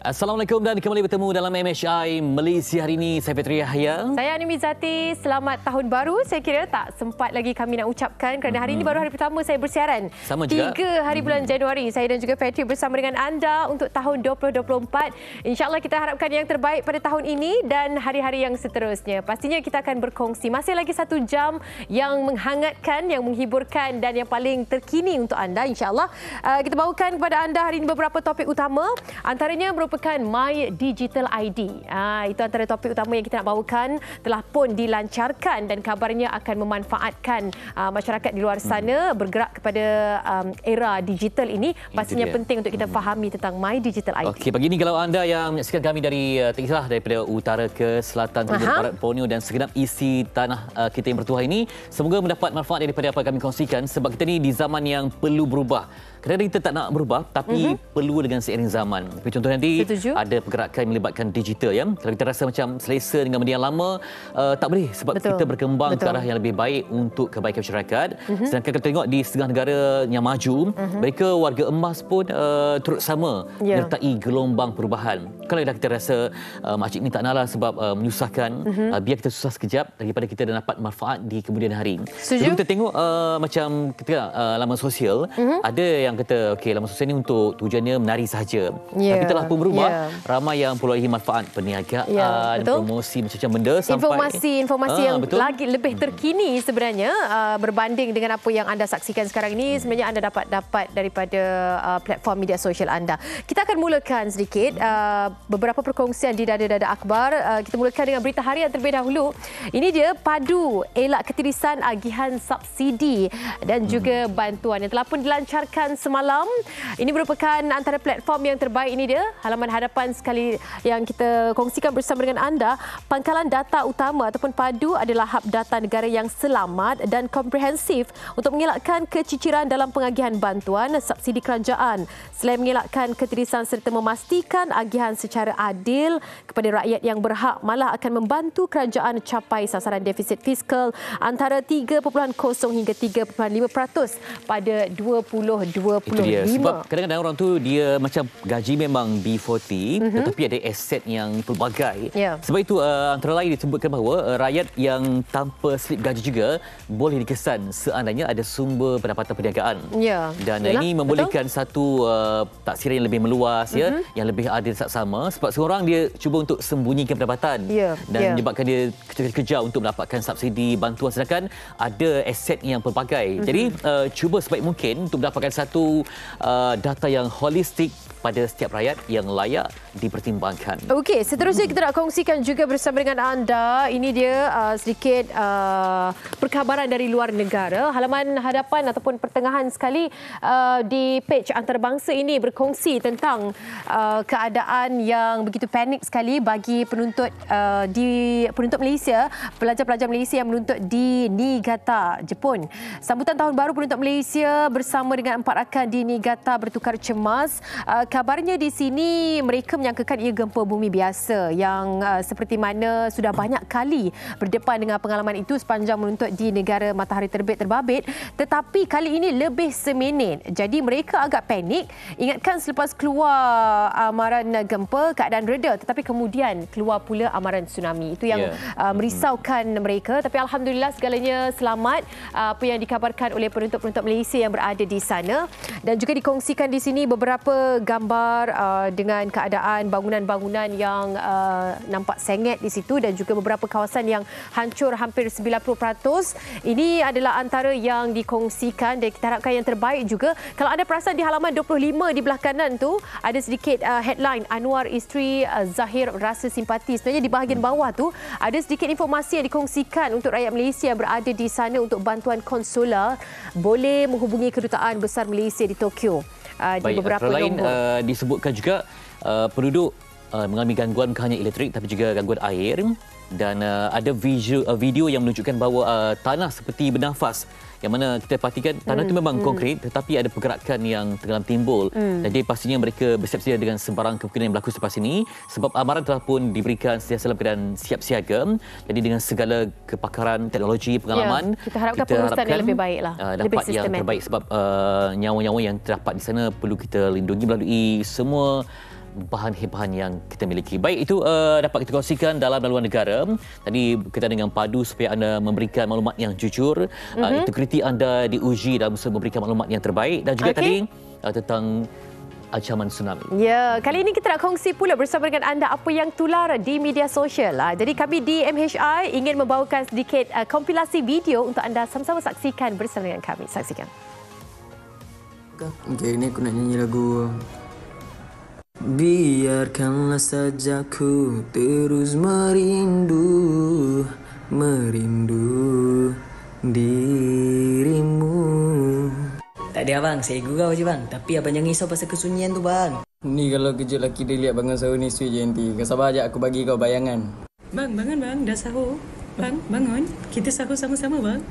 Assalamualaikum dan kembali bertemu dalam MHI Malaysia hari ini. Saya Fitri Yahya. Saya Ani Mizati. Selamat tahun baru. Saya kira tak sempat lagi kami nak ucapkan kerana hari ini baru hari pertama saya bersiaran. Sama juga. 3 hari bulan Januari. Saya dan juga Fitri bersama dengan anda untuk tahun 2024. InsyaAllah kita harapkan yang terbaik pada tahun ini dan hari-hari yang seterusnya. Pastinya kita akan berkongsi masih lagi 1 jam yang menghangatkan, yang menghiburkan dan yang paling terkini untuk anda. InsyaAllah kita bawakan kepada anda hari ini beberapa topik utama. Antaranya merupakan My Digital ID. Itu antara topik utama yang kita nak bawakan, telah pun dilancarkan dan kabarnya akan memanfaatkan masyarakat di luar sana bergerak kepada era digital ini. Pastinya penting untuk kita fahami tentang My Digital ID. Okey, pagi ini kalau anda yang menyaksikan kami dari daripada utara ke selatan, timur, barat, Borneo dan segenap isi tanah kita yang bertuah ini, semoga mendapat manfaat daripada apa yang kami kongsikan, sebab kita ni di zaman yang perlu berubah. Kadang-kadang kita tak nak berubah tapi perlu dengan seiring zaman. Contoh nanti ada pergerakan melibatkan digital ya. Kalau kita rasa macam selesa dengan benda yang lama, tak boleh sebab kita berkembang ke arah yang lebih baik untuk kebaikan masyarakat. Sedangkan kita tengok di setengah negara yang maju, mereka warga emas pun turut sama menyertai gelombang perubahan. Kalau dah kita rasa makcik ni tak naklah sebab menyusahkan, biar kita susah sekejap daripada kita dah dapat manfaat di kemudian hari. Sebelum kita tengok macam kita laman sosial, ada yang kata okey, laman sosial ni untuk tujuannya menari sahaja. Tapi telah pun berubah, ramai yang perolehi manfaat perniagaan, promosi macam-macam benda sampai informasi yang lagi lebih terkini sebenarnya berbanding dengan apa yang anda saksikan sekarang ini. Sebenarnya anda dapat daripada platform media sosial anda. Kita akan mulakan sedikit beberapa perkongsian di dada-dada akhbar. Kita mulakan dengan berita harian terlebih dahulu. Ini dia, padu elak ketirisan agihan subsidi dan juga bantuan yang telah pun dilancarkan semalam. Ini merupakan antara platform yang terbaik. Ini dia halaman hadapan sekali yang kita kongsikan bersama dengan anda. Pangkalan data utama ataupun padu adalah hub data negara yang selamat dan komprehensif untuk mengelakkan keciciran dalam pengagihan bantuan subsidi kerajaan. Selain mengelakkan ketirisan serta memastikan agihan secara adil kepada rakyat yang berhak, malah akan membantu kerajaan capai sasaran defisit fiskal antara 3.0 hingga 3.5% pada 2025. Itu dia. Sebab kadang-kadang orang tu dia macam gaji memang B40 tetapi ada aset yang pelbagai. Sebab itu antara lain disebutkan bahawa rakyat yang tanpa slip gaji juga boleh dikesan seandainya ada sumber pendapatan perniagaan. Dan ini membolehkan satu taksiran yang lebih meluas, yang lebih adil saksama, sebab seorang dia cuba untuk sembunyikan pendapatan dan menyebabkan dia kejar-kejar untuk mendapatkan subsidi bantuan, sedangkan ada aset yang pelbagai. Jadi cuba sebaik mungkin untuk mendapatkan satu data yang holistik pada setiap rakyat yang layak dipertimbangkan. Okey, seterusnya kita nak kongsikan juga bersama dengan anda. Ini dia sedikit perkabaran dari luar negara. Halaman hadapan ataupun pertengahan sekali di page antarabangsa ini berkongsi tentang keadaan yang begitu panik sekali bagi penuntut penuntut Malaysia, pelajar-pelajar Malaysia yang menuntut di Niigata, Jepun. Sambutan tahun baru penuntut Malaysia bersama dengan 4 rakan di Niigata bertukar cemas. Kabarnya di sini mereka menyangkakan ia gempa bumi biasa yang seperti mana sudah banyak kali berdepan dengan pengalaman itu sepanjang menuntut di negara matahari terbit terbabit, tetapi kali ini lebih seminit. Jadi mereka agak panik. Ingatkan selepas keluar amaran gempa, keadaan reda, tetapi kemudian keluar pula amaran tsunami. Itu yang merisaukan mereka, tapi alhamdulillah segalanya selamat. Apa yang dikabarkan oleh penuntut-penuntut Malaysia yang berada di sana, dan juga dikongsikan di sini beberapa gambar dengan keadaan bangunan-bangunan yang nampak sengit di situ dan juga beberapa kawasan yang hancur hampir 90%. Ini adalah antara yang dikongsikan dan kita harapkan yang terbaik juga. Kalau anda perasan di halaman 25 di belah kanan tu ada sedikit headline, Anwar isteri Zahir rasa simpati. Sebenarnya di bahagian bawah tu ada sedikit informasi yang dikongsikan untuk rakyat Malaysia yang berada di sana untuk bantuan konsular, boleh menghubungi Kedutaan Besar Malaysia di Tokyo. Di beberapa lain disebutkan juga penduduk mengalami gangguan bukan hanya elektrik tapi juga gangguan air, dan ada video yang menunjukkan bahawa tanah seperti bernafas, yang mana kita perhatikan tanah itu memang konkret tetapi ada pergerakan yang tenggelam timbul. Jadi pastinya mereka bersiap sedia dengan sebarang kemungkinan yang berlaku selepas ini, sebab amaran telah pun diberikan sentiasa dalam keadaan siap siaga. Jadi dengan segala kepakaran, teknologi, pengalaman, kita harapkan pengurusan yang lebih baiklah, dapat yang terbaik, sebab nyawa-nyawa yang terdapat di sana perlu kita lindungi melalui semua bahan-bahan yang kita miliki. Baik, itu dapat kita kongsikan dalam dan luar negara. Tadi kita dengan padu supaya anda memberikan maklumat yang jujur, integriti anda diuji dan memberikan maklumat yang terbaik, dan juga tadi tentang ancaman tsunami. Ya, kali ini kita nak kongsi pula bersama dengan anda apa yang tular di media sosial. Jadi kami di MHI ingin membawakan sedikit kompilasi video untuk anda sama-sama saksikan bersama dengan kami. Saksikan. Okey, ini aku nak nyanyi lagu Biarkanlah saja ku terus merindu dirimu. Tak ada abang, saya gurau je bang. Tapi abang jangan risau pasal kesunyian tu bang. Ni kalau kejut lelaki dia lihat bangun sahur ni sweet je nanti. Kau sabar ajak aku bagi kau bayangan. Bang, bangun bang. Dah sahur. Bang, bangun. Kita sahur sama-sama bang.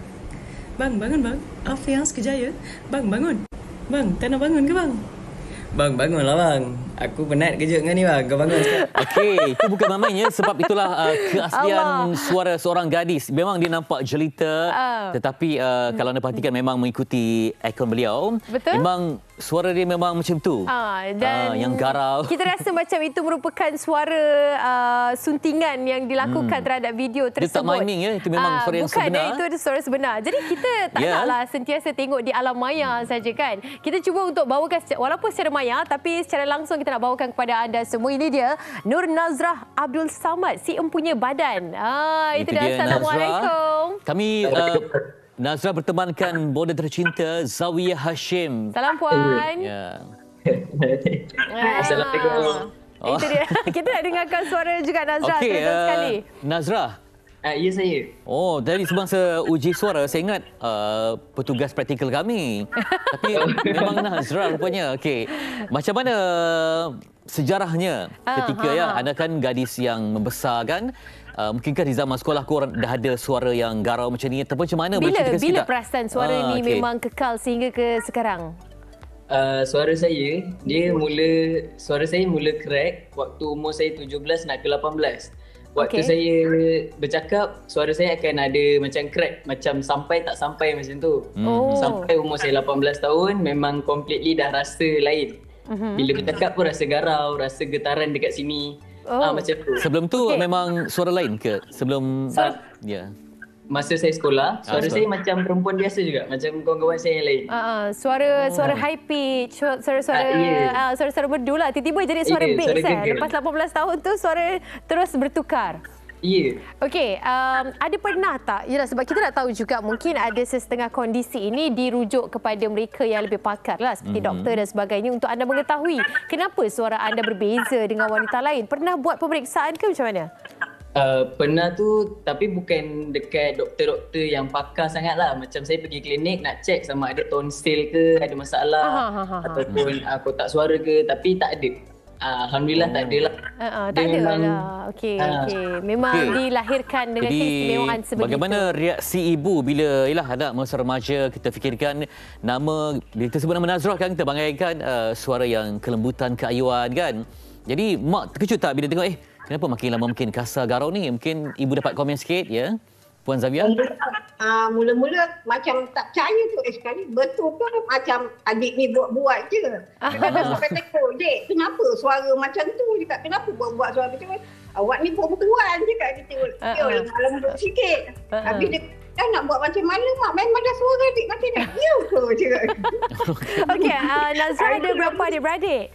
Bang, bangun bang. Alfians Kejaya. Bang, bangun. Bang, tak nak bangun ke bang? Bang, bangunlah bang. Aku penat kejut dengan ni bang. Kau bangun sekarang. Okey, itu bukan main-main ya, sebab itulah keaslian suara seorang gadis. Memang dia nampak jelita, tetapi kalau anda perhatikan memang mengikuti ikon beliau. Betul. Memang suara dia memang macam tu. Dan yang garau. Kita rasa macam itu merupakan suara suntingan yang dilakukan terhadap video tersebut. Dia tak miming ya, itu memang suara yang bukan, sebenar. Bukan, itu suara sebenar. Jadi kita tak naklah sentiasa tengok di alam maya saja kan. Kita cuba untuk bawakan walaupun secara maya tapi secara langsung kita nak bawakan kepada anda semua. Ini dia Nur Nazrah Abdul Samad, si empunya badan. Itu dia. Assalamualaikum. Kami Nazrah bertemankan bonda tercinta Zawiyah Hashim. Salam puan. Ya. Assalamualaikum. Itu dia. Kita nak dengarkan suara juga Nazrah terus sekali. Nazrah. Ya saya. Oh, dari semasa uji suara saya ingat petugas praktikal kami. Tapi memang Nazrah rupanya. Okey. Macam mana sejarahnya ketika anda kan gadis yang membesar kan? Mungkinkah di zaman sekolah korang dah ada suara yang garau macam ni ataupun macam mana? Bila perasan suara ni memang kekal sehingga ke sekarang? Suara saya mula crack waktu umur saya 17 nak ke 18. Waktu saya bercakap, suara saya akan ada macam crack, macam sampai tak sampai macam tu. Sampai umur saya 18 tahun memang completely dah rasa lain. Bila bercakap pun rasa garau, rasa getaran dekat sini. Macam tu. Sebelum tu memang suara lain ke? Sebelum masa saya sekolah, suara saya macam perempuan biasa juga, macam kawan-kawan saya yang lain. Suara high pitch, suara merdu lah. Tiba-tiba jadi suara bass kan. Lepas 18 tahun tu suara terus bertukar. Ya. Okey, ada pernah tak? Yalah, sebab kita nak tahu juga mungkin ada setengah kondisi ini dirujuk kepada mereka yang lebih pakar lah, seperti doktor dan sebagainya, untuk anda mengetahui kenapa suara anda berbeza dengan wanita lain. Pernah buat pemeriksaan ke macam mana? Pernah tu, tapi bukan dekat doktor-doktor yang pakar sangat lah. Macam saya pergi klinik nak cek sama ada tonsil ke, ada masalah ataupun kotak suara ke, tapi tak ada. Alhamdulillah tak ada lah. Tak ada lah. Okey. Memang dilahirkan dengan keistimewaan sebegitu. Bagaimana reaksi ibu bila anak masa remaja kita fikirkan nama, bila kita sebut nama Nazrah kan, kita bagaikan suara yang kelembutan, keayuan kan. Jadi mak terkejut tak bila tengok kenapa makin lama makin kasar garau ni? Mungkin ibu dapat komen sikit ya, Puan Zawiyah? Mula-mula macam tak percaya tu. Sekali betul ke macam adik ni buat-buat je. Kadang-kadang sampai tengok, Dek, kenapa suara macam tu? Cakap, kenapa buat suara macam tu? Awak ni perempuan je kat kita. Dia lembut sikit. Habis dia nak buat macam mana, Mak? Memang dah suara adik macam ni. Ya ke? Okey, Nazrah ada berapa adik-beradik?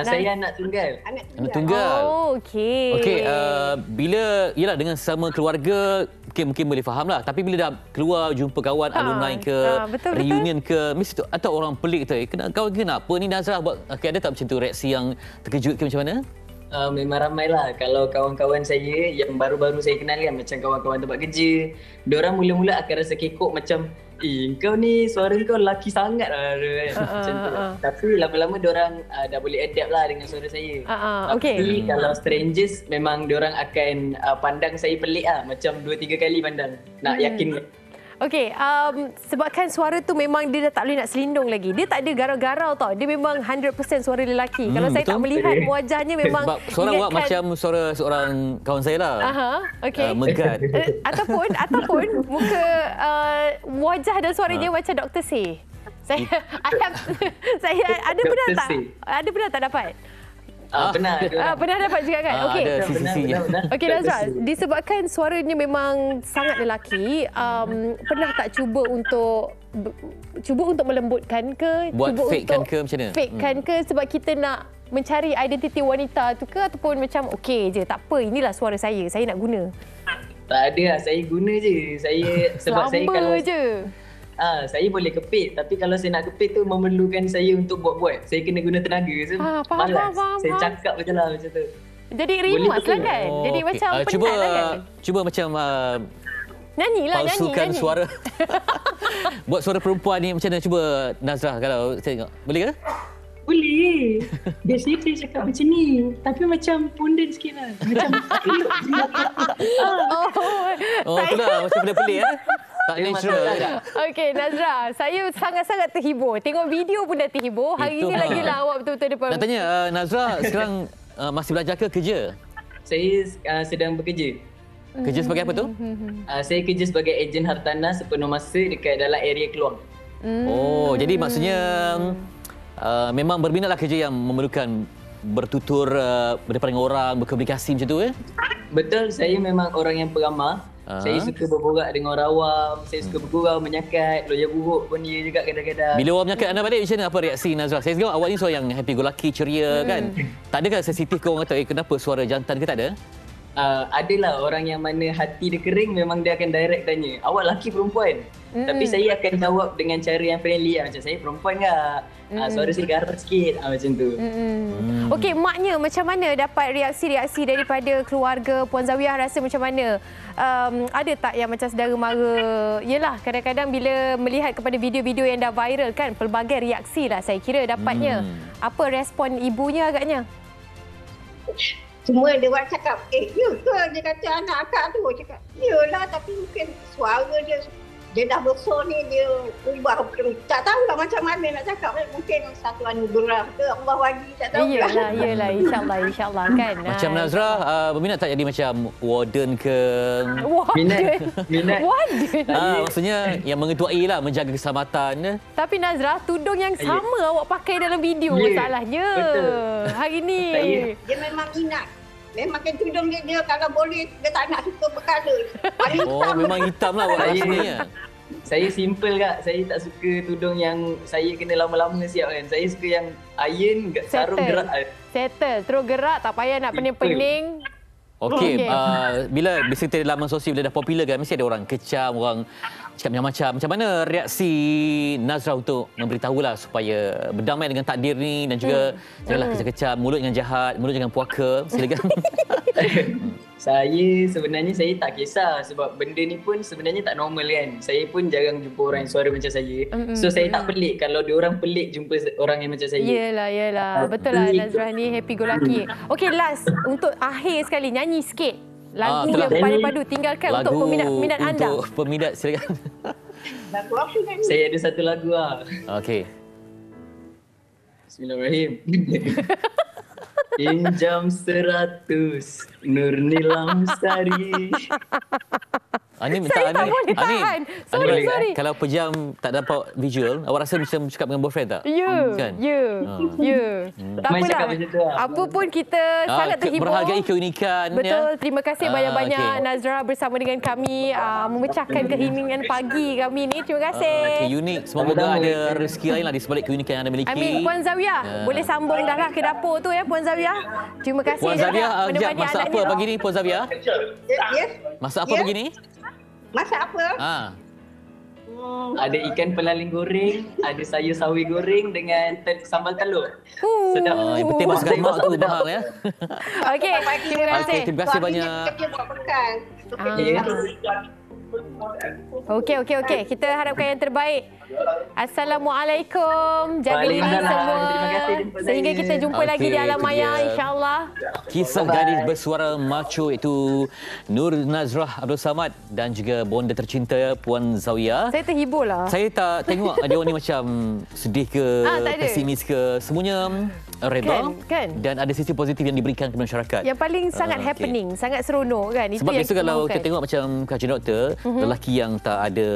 Saya anak tunggal. Anak tunggal. Oh, okey. Okey, bila dengan sama keluarga mungkin boleh faham lah. Tapi bila dah keluar jumpa kawan alumni ke, reunion ke, mesti tu atau orang pelik tu, kenapa ni Nazrah buat? Ada tak macam tu reaksi yang terkejut ke macam mana? Memang ramai lah. Kalau kawan-kawan saya yang baru-baru saya kenal kan, macam kawan-kawan tempat kerja, diorang mula-mula akan rasa kekok macam, kau ni suara kau lelaki sangat lah macam tu. Tapi lama-lama diorang dah boleh adapt lah dengan suara saya. Tapi kalau strangers memang diorang akan pandang saya pelik lah, macam 2-3 kali pandang nak yakin. Okey, sebabkan suara tu memang dia dah tak boleh nak selindung lagi. Dia tak ada garau-garau tau. Dia memang 100% suara lelaki. Kalau saya tak melihat wajahnya memang sebab suara awak macam suara seorang kawan saya lah. Okey. Megat. Ataupun muka wajah dan suara dia macam Dr. Say. Saya ada pernah tak dapat? Pernah. Pernah dapat juga kan? Okey. Ada sisi-sisinya. Okey Nazrah, disebabkan suaranya memang sangat lelaki, pernah tak cuba untuk melembutkan ke? Buat cuba fakekan untuk ke macam mana? Fakekan ke sebab kita nak mencari identiti wanita tu ke, ataupun macam okey je, tak apa, inilah suara saya nak guna. Tak ada lah, saya guna je. Sebab saya kalau je. saya boleh kepit, tapi kalau saya nak kepit tu memerlukan saya untuk buat-buat. Saya kena guna tenaga. So, malas. Saya cakap macam tu. Jadi rimas lah kan? Jadi okey. macam penat lah kan? Cuba macam Nyanyilah, palsukan nyanyi. suara. Buat suara perempuan ni macam mana? Cuba Nazrah kalau saya tengok. Boleh ke? Boleh. Biasanya saya cakap macam ni. Tapi macam pondan sikit lah. Macam elok. Itulah macam pelik-pelik tak natural. Okey Nazrah, saya sangat-sangat terhibur. Tengok video pun dah terhibur. Hari ni lagilah awak betul-betul depan. Nak tanya Nazrah sekarang masih belajar ke kerja? Saya sedang bekerja. Kerja sebagai apa tu? Saya kerja sebagai ejen hartanah sepenuh masa dekat dalam area Keluang. Jadi maksudnya memang berminatlah kerja yang memerlukan bertutur berdepan dengan orang, berkomunikasi macam tu Betul, saya memang orang yang peramah. Saya suka berborak dengan orang awam, saya suka bergurau, menyakat, loya buruk pun dia juga kadang-kadang. Bila orang menyakat anda balik macam mana, apa reaksi Nazrah? Saya tengok awak ni seorang yang happy go lucky, ceria kan. Tak adakah sensitif ke orang kata kenapa suara jantan ke, tak ada? Adalah orang yang mana hati dia kering, memang dia akan direct tanya, awak lelaki perempuan? Tapi saya akan jawab dengan cara yang friendly macam, saya perempuan tak? Suara saya garang sikit macam tu. Okey, maknya macam mana dapat reaksi-reaksi daripada keluarga Puan Zawiah? Rasa macam mana? Ada tak yang macam saudara mara? Yelah, kadang-kadang bila melihat kepada video-video yang dah viral kan, pelbagai reaksi lah saya kira dapatnya. Apa respon ibunya agaknya? Semua dia buat cakap, ya ke? Dia kata anak akak tu. Cakap, yelah, tapi mungkin suara dia dah besar ni, dia ubah. Tak tahulah macam mana nak cakap. Mungkin satu anugerah ke Allah bagi, tak tahu. Yelah, insyaAllah kan. Macam Nazrah, berminat tak jadi macam warden ke? Minat. Warden? Maksudnya yang mengetuai lah, menjaga keselamatan. Tapi Nazrah, tudung yang sama awak pakai dalam video masalahnya. Betul. Hari ni. Dia memang minat. Memang kan tudung dia kalau boleh, dia tak nak suka berkala. Memang hitam lah awak sini ya. Saya simple Kak. Saya tak suka tudung yang saya kena lama-lama siap kan. Saya suka yang iron, sarung gerak. Settle. Terus gerak, tak payah nak pening-pening. Okey, bila kita laman sosial bila dah popular kan, mesti ada orang kecam, orang cakap macam-macam. Macam mana reaksi Nazrah untuk memberitahulah supaya berdamai dengan takdir ni dan juga janganlah kecam-kecam, mulut jangan jahat, mulut jangan puaka. Silakan. Sebenarnya saya tak kisah sebab benda ni pun sebenarnya tak normal kan. Saya pun jarang jumpa orang yang suara macam saya. So saya tak pelik kalau dia orang pelik jumpa orang yang macam saya. Yelah. Betul lah Nazrah ni happy go lucky. Okey, last untuk akhir sekali nyanyi sikit. Lagu yang paling padu tinggalkan lagu untuk peminat anda. Untuk peminat silakan. Lagu apa kan? Saya ada satu lagu lah. Okey. Bismillahirrahmanirrahim. Pinjam 100 Nur Nilam Sari. Saya tak boleh tahan. Sorry. Kalau pejam tak dapat visual, awak rasa macam cakap dengan boyfriend tak? Ya. Tak apalah. Apa pun kita sangat terhibur. Berhargai keunikan. Betul. Terima kasih banyak-banyak Nazrah bersama dengan kami memecahkan keheningan pagi kami ni. Terima kasih. Unik. Semoga ada rezeki lain lah di sebalik keunikan yang anda miliki. Amin. Puan Zawiah, boleh sambung dah lah ke dapur tu ya Puan Zawiah. Terima kasih. Puan Zawiah, masak apa pagi ni Puan Zawiah? Yes. Masak apa pagi ni? Masak apa? Ada ikan pelaling goreng, ada sayur sawi goreng dengan sambal telur. Sedap. Yang penting masakan mak tu mahal ya. Okey, terima kasih. Terima kasih banyak. Kerja buat bekal. Okey. Kita harapkan yang terbaik. Assalamualaikum. Jaga diri semua. Terima kasih jumpa Sehingga kita jumpa lagi di alam maya insya-Allah. Kisah gadis bersuara macho itu Nur Nazrah Abdul Samad dan juga bonda tercinta Puan Zawiah. Saya terhibur lah. Saya tak tengok ada orang ni macam sedih ke, pesimis ke. Semuanya reda Kan? dan ada sisi positif yang diberikan kepada masyarakat. Yang paling sangat happening, sangat seronok kan. Itu Sebab yang biasa kalau kita tengok macam kajian doktor, lelaki yang tak ada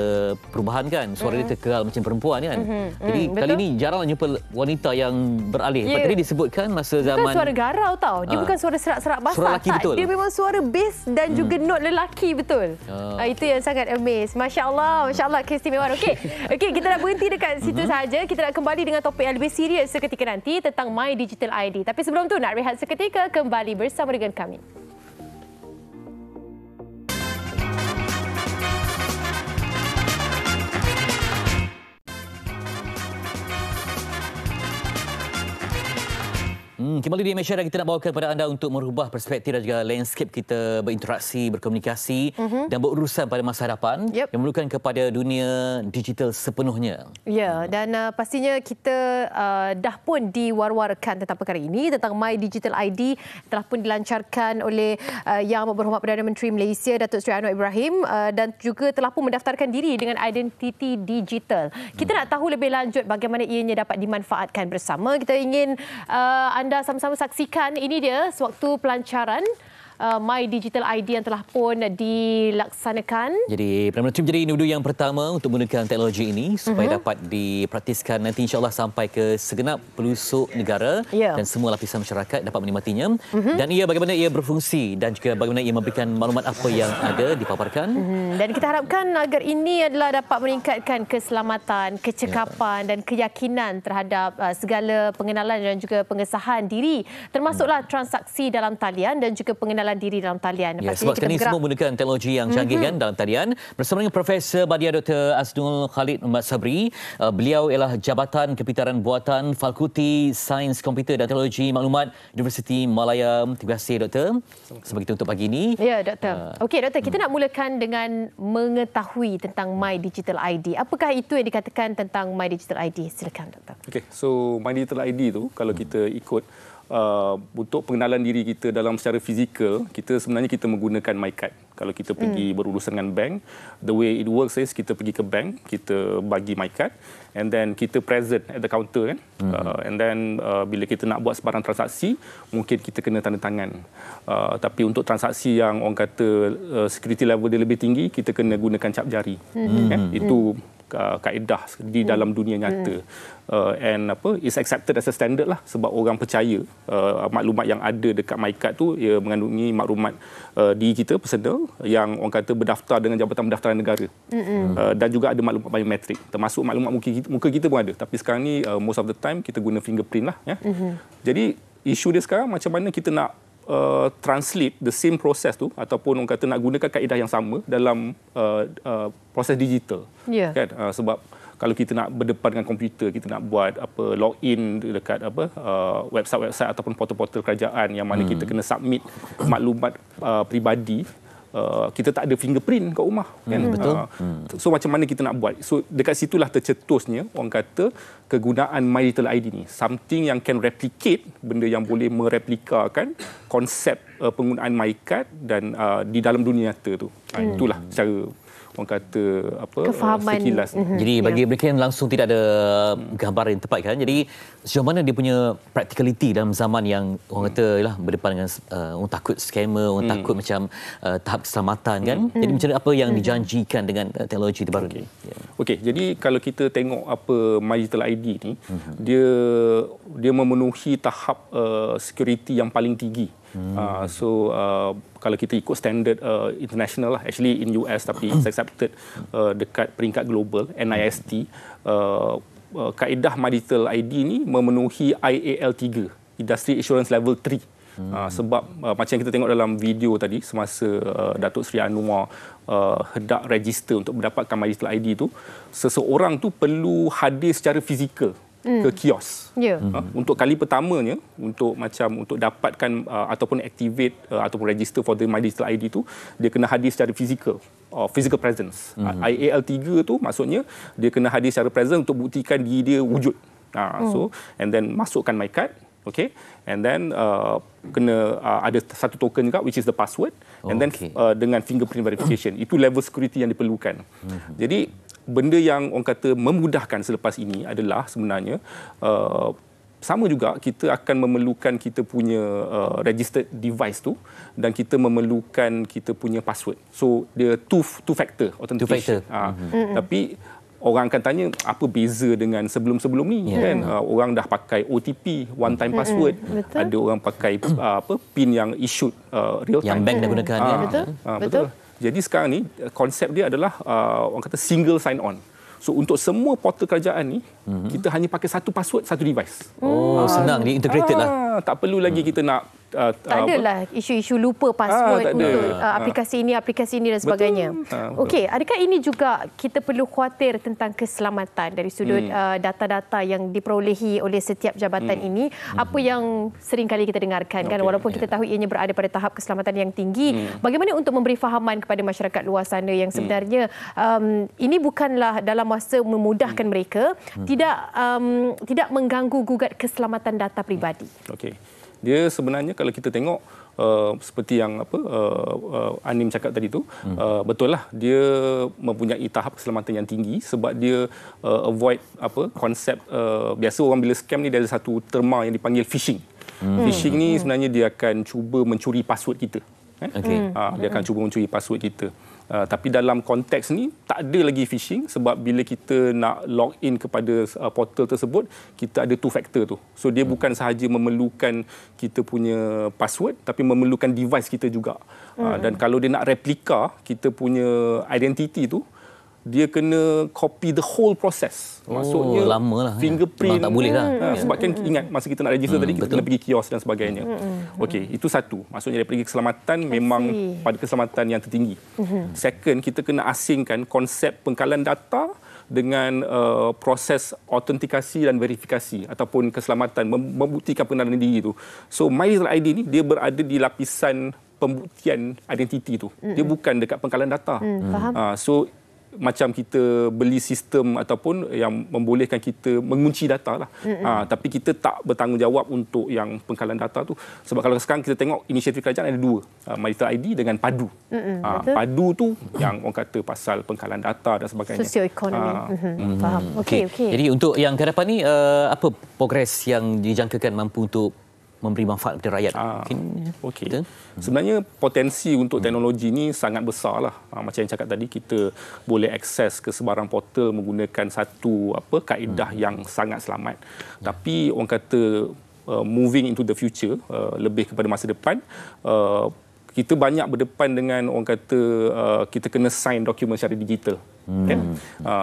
perubahan kan, suara dia terkekal macam perempuan kan. Jadi kali ni jarang jumpa wanita yang beralih. Sebab tadi disebutkan masa zaman bukan suara garau tau. Dia bukan suara serak-serak basah. Suara lelaki betul. Dia memang suara bass dan juga note lelaki betul. Itu yang sangat amaze. Masya Allah, keistimewaan. Okey, kita nak berhenti dekat situ saja. Kita nak kembali dengan topik yang lebih serius seketika nanti tentang My Digital ID. Tapi sebelum tu nak rehat seketika, kembali bersama dengan kami. Kembali di Malaysia dan kita nak bawakan kepada anda untuk merubah perspektif dan juga landscape kita berinteraksi, berkomunikasi dan berurusan pada masa hadapan yang memerlukan kepada dunia digital sepenuhnya. Ya, dan pastinya kita dah pun diwar-warkan tentang perkara ini, tentang My Digital ID telah pun dilancarkan oleh Yang Berhormat Perdana Menteri Malaysia Datuk Seri Anwar Ibrahim dan juga telah pun mendaftarkan diri dengan identiti digital. Kita nak tahu lebih lanjut bagaimana ianya dapat dimanfaatkan bersama. Kita ingin anda sama-sama saksikan, ini dia sewaktu pelancaran My Digital ID yang telah pun dilaksanakan. Jadi Perdana Menteri menjadi individu yang pertama untuk menggunakan teknologi ini supaya dapat dipraktiskan nanti insya-Allah sampai ke segenap pelosok negara dan semua lapisan masyarakat dapat menikmatinya. Dan bagaimana ia berfungsi dan juga bagaimana ia memberikan maklumat apa yang ada dipaparkan. Dan kita harapkan agar ini adalah dapat meningkatkan keselamatan, kecekapan dan keyakinan terhadap segala pengenalan dan juga pengesahan diri, termasuklah transaksi dalam talian dan juga pengenalan diri dalam talian. Ya, sebab sekarang ini semua menggunakan teknologi yang canggih kan dalam talian. Bersama dengan Profesor Badia Dr. Asnul Khalid Muhammad Sabri. Beliau ialah Jabatan Kepintaran Buatan Fakulti Sains Komputer dan Teknologi Maklumat Universiti Malaya. Terima kasih Doktor. Sebab itu untuk pagi ini. Ya, Doktor. Okey, Doktor, kita nak mulakan dengan mengetahui tentang My Digital ID. Apakah itu yang dikatakan tentang My Digital ID? Silakan, Doktor. Okey, so My Digital ID tu kalau kita ikut untuk pengenalan diri kita dalam secara fizikal, sebenarnya kita menggunakan MyCard. Kalau kita pergi berurusan dengan bank, the way it works is kita pergi ke bank, kita bagi MyCard and then kita present at the counter kan. And then bila kita nak buat sebarang transaksi, mungkin kita kena tanda tangan. Tapi untuk transaksi yang orang kata security level dia lebih tinggi, kita kena gunakan cap jari. Itu kaedah di dalam dunia nyata. And is accepted as a standard lah sebab orang percaya maklumat yang ada dekat MyCard tu ia mengandungi maklumat diri kita personal yang orang kata berdaftar dengan Jabatan Pendaftaran Negara. Dan juga ada maklumat biometrik termasuk maklumat muka kita pun ada, tapi sekarang ni most of the time kita guna fingerprint lah ya. Jadi isu dia sekarang macam mana kita nak translate the same process tu ataupun orang kata nak gunakan kaedah yang sama dalam proses digital. Kan? Sebab kalau kita nak berdepan dengan komputer, kita nak buat login dekat website-website ataupun portal-portal kerajaan yang mana kita kena submit maklumat peribadi, kita tak ada fingerprint kat rumah kan. Betul. So macam mana kita nak buat? So dekat situlah tercetusnya orang kata kegunaan My Digital ID ni, something yang can replicate, benda yang boleh mereplikakan konsep penggunaan MyCard dan di dalam dunia nyata tu. Itulah cara orang kata kefahaman sekilas. Jadi bagi mereka yang langsung tidak ada gambar yang tepat kan. Jadi sejauh mana dia punya practicality dalam zaman yang orang kata yalah berdepan dengan orang takut scammer, orang takut macam tahap keselamatan kan. Jadi macam apa yang dijanjikan dengan teknologi terbaru ni? Okey, jadi kalau kita tengok My Digital ID ni, dia memenuhi tahap security yang paling tinggi. Kalau kita ikut standard international lah, actually in US tapi it's accepted dekat peringkat global, NIST, kaedah My Digital ID ni memenuhi IAL3, Industry Assurance Level 3. Sebab macam yang kita tengok dalam video tadi semasa Datuk Seri Anwar hendak register untuk mendapatkan My Digital ID tu, seseorang tu perlu hadir secara fizikal ke kios. Untuk kali pertamanya untuk dapatkan ataupun activate ataupun register for the My Digital ID tu, dia kena hadir secara physical presence. IAL3 tu maksudnya dia kena hadir secara presence untuk buktikan diri dia wujud. So and then masukkan MyCard, okay, and then kena ada satu token juga which is the password, and then dengan fingerprint verification. Itu level security yang diperlukan. Jadi benda yang orang kata memudahkan selepas ini adalah sebenarnya sama juga kita akan memerlukan kita punya registered device tu dan kita memerlukan kita punya password. So dia two factor authentication. Tapi orang akan tanya apa beza dengan sebelum-sebelum ni kan. Orang dah pakai OTP, one time password. Ada orang pakai PIN yang issued real time. Yang bank dah gunakan ya. Betul. Jadi sekarang ni konsep dia adalah orang kata single sign on. So untuk semua portal kerajaan ni kita hanya pakai satu password, satu device. Oh, senang, dia integrated lah. Tak perlu lagi kita nak tak adalah isu-isu lupa password untuk aplikasi ini dan sebagainya. Okey, adakah ini juga kita perlu khawatir tentang keselamatan dari sudut data-data yang diperolehi oleh setiap jabatan ini? Apa yang sering kali kita dengarkan kan, walaupun kita tahu ianya berada pada tahap keselamatan yang tinggi, bagaimana untuk memberi fahaman kepada masyarakat luar sana yang sebenarnya ini bukanlah dalam masa memudahkan mereka, tidak mengganggu gugat keselamatan data peribadi. Okey. Dia sebenarnya kalau kita tengok seperti yang Anim cakap tadi tu, betul lah dia mempunyai tahap keselamatan yang tinggi sebab dia avoid konsep biasa orang bila scam ni dia ada satu terma yang dipanggil phishing. Phishing ni sebenarnya dia akan cuba mencuri password kita. Dia akan cuba mencuri password kita. Tapi dalam konteks ni tak ada lagi phishing sebab bila kita nak log in kepada portal tersebut, kita ada two factor tu. So dia bukan sahaja memerlukan kita punya password tapi memerlukan device kita juga. Dan kalau dia nak replika kita punya identity tu, dia kena copy the whole process. Maksudnya lama lah, fingerprint tak boleh lah. Sebab kan ingat masa kita nak register tadi kita kena pergi kios dan sebagainya. Okey, itu satu. Maksudnya dari segi keselamatan memang pada keselamatan yang tertinggi. Second, kita kena asingkan konsep pengkalan data dengan proses autentikasi dan verifikasi ataupun keselamatan membuktikan pengenalan diri tu. So My Digital ID ni dia berada di lapisan pembuktian identiti tu. Dia bukan dekat pengkalan data. Faham. So macam kita beli sistem ataupun yang membolehkan kita mengunci data lah. Tapi kita tak bertanggungjawab untuk yang pengkalan data tu. Sebab kalau sekarang kita tengok inisiatif kerajaan ada dua. My Digital ID dengan PADU. PADU tu yang orang kata pasal pengkalan data dan sebagainya. Sosioekonomi. Faham. Okey. Jadi untuk yang ke hadapan ni, apa progres yang dijangkakan mampu untuk memberi manfaat kepada rakyat? Okey. Sebenarnya potensi untuk teknologi ni sangat besar lah. Macam yang cakap tadi, kita boleh akses ke sebarang portal menggunakan satu kaedah yang sangat selamat. Tapi orang kata moving into the future, lebih kepada masa depan, kita banyak berdepan dengan orang kata kita kena sign dokumen secara digital. Kan?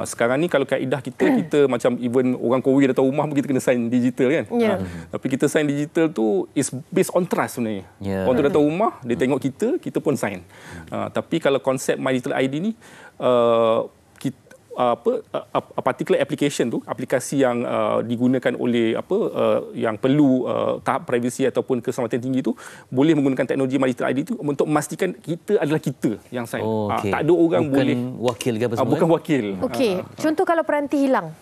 Sekarang ni kalau kaedah kita macam even orang Korea datang rumah pun kita kena sign digital kan. Tapi kita sign digital tu is based on trust sebenarnya. Orang tu datang rumah, dia tengok kita pun sign. Tapi kalau konsep My Digital ID ni particular application tu, aplikasi yang digunakan oleh yang perlu tahap privasi ataupun keselamatan tinggi tu, boleh menggunakan teknologi My Digital ID tu untuk memastikan kita adalah kita yang sign. Tak ada orang bukan boleh wakil ke apa semua. bukan wakil. Okey, contoh kalau peranti hilang.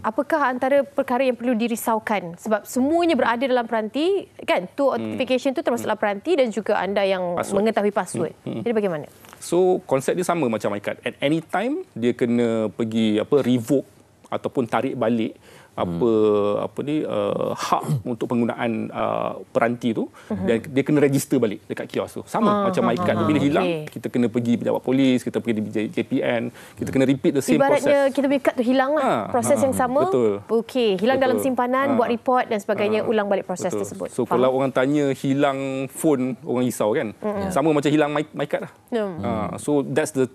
Apakah antara perkara yang perlu dirisaukan? Sebab semuanya berada dalam peranti, kan? Two authentication tu termasuklah peranti dan juga anda yang mengetahui password. Jadi bagaimana? So konsep dia sama macam iCard. At any time dia kena pergi revoke ataupun tarik balik hak untuk penggunaan peranti tu dan dia kena register balik dekat kios tu. Sama macam iCard tu bila hilang kita kena pergi pejabat polis, kita pergi di JPN, kita kena repeat the same process. Ibaratnya kita punya kad tu hilang lah. Proses yang sama. Betul. Okey, hilang dalam simpanan, buat report dan sebagainya, ulang balik proses tersebut. So kalau orang tanya hilang phone, orang risau kan. Sama macam hilang MyCard lah. So that's the